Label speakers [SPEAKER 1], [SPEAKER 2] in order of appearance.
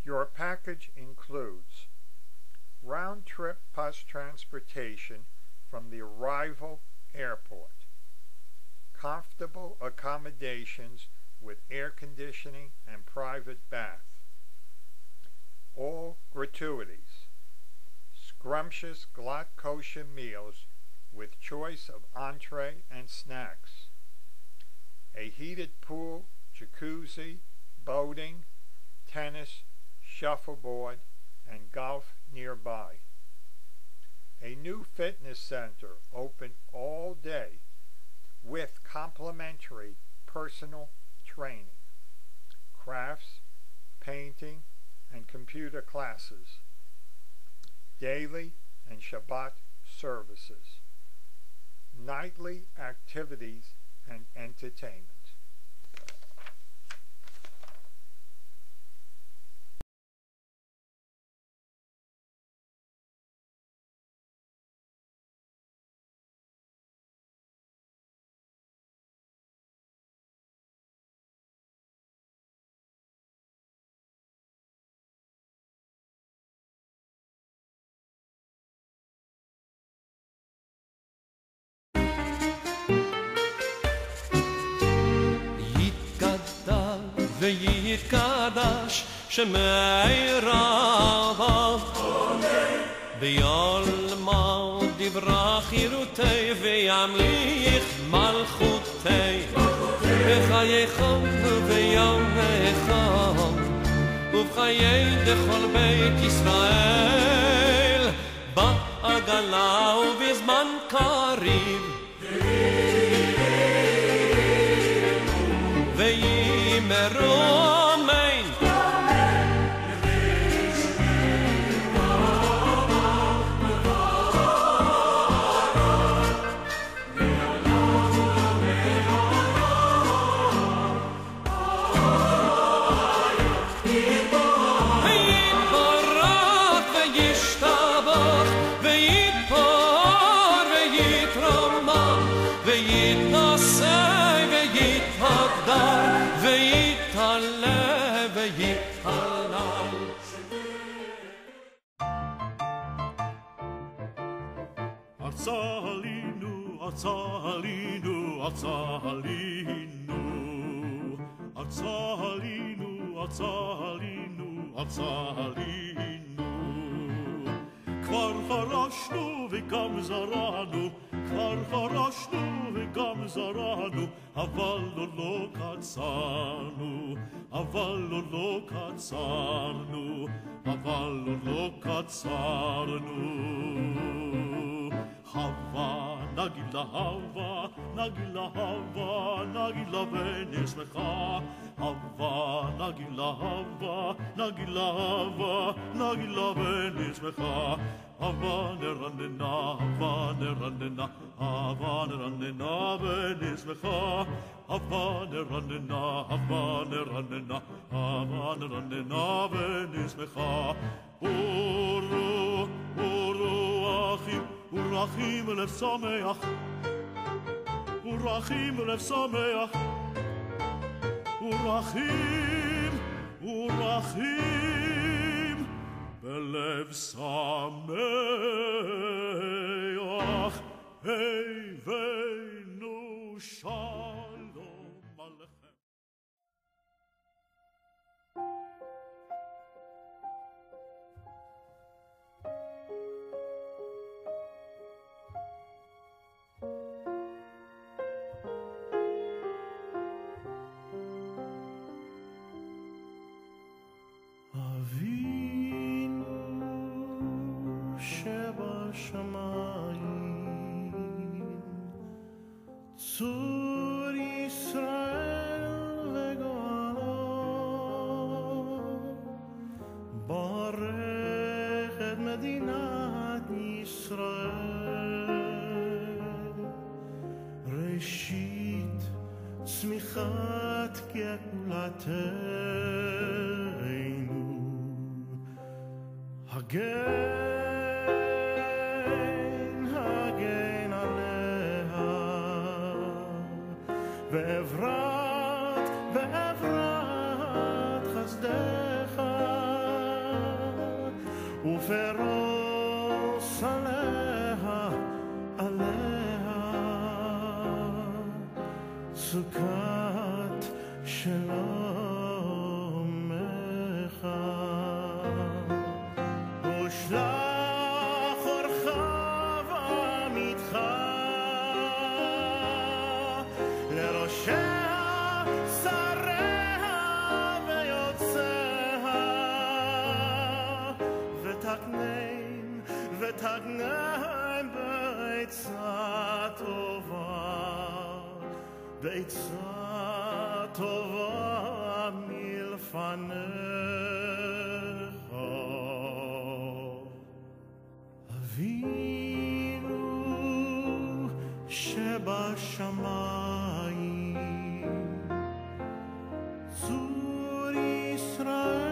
[SPEAKER 1] Your package includes round-trip bus transportation from the arrival airport, comfortable accommodations with air conditioning and private bath, all gratuities, scrumptious glatt kosher meals with choice of entree and snacks, a heated pool, jacuzzi, boating, tennis, shuffleboard, and golf nearby. A new fitness center open all day with complimentary personal training, crafts, painting, and computer classes, daily and Shabbat services, nightly activities and entertainment.
[SPEAKER 2] ויתקדש שמערב ביעלמו דברה חירותי וימליך מלכותי בחייכם וביומכם ובחיי דכל בית ישראל בעגלה ובזמן קריב ויאמרו כבר חרשנו וגם זרענו, כבר חרשנו וגם זרענו, אבל לא קצרנו, אבל לא קצרנו, אבל לא קצרנו. הווה נגילה הווה, נגילה הווה, נגילה ונשמחה. הווה נגילה הווה, נגילה הווה, נגילה ונשמחה. הווה נרננה, הווה נרננה, הווה נרננה ונשמחה. הווה נרננה, הווה נרננה, הווה נרננה ונשמחה. אורו, אורו אחים, ורחים לב שמח, ורחים לב שמח, ורחים, ורחים בלב שמח, הבאנו שלום עליכם.
[SPEAKER 3] צור ישראל וגואלו, ברך את מדינת ישראל, ראשית צמיחת גאולתנו, הגן עליה, ועברת חסדך ופרוס עליה, עליה סוכת שלומך. ושלח אורך ואמיתך לראשיה, שריה ויוצאיה, ותקנם בעצה טובה, בעצה טובה מלפניך. אבינו שבשמיים, צור ישראל